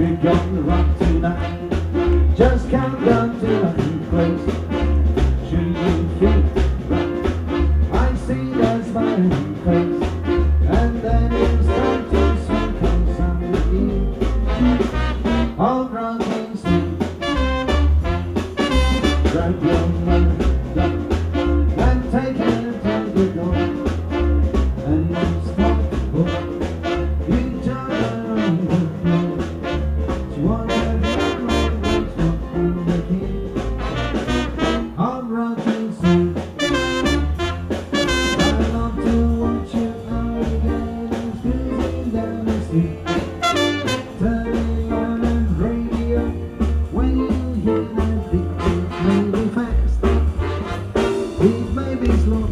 We're gonna rock tonight. Just count down till I can close. Should you feel right? I see that smiling face, and then it's time to swing from somebody of rocking sleep. Grab your money and take it to the door, and you start to go. You jump around the floor. She wants everyone wants what from the key of rocking sleep. I love to watch you alligators cruising down the street, turning on the radio when you hear that beat. It may be fast, it may be slow.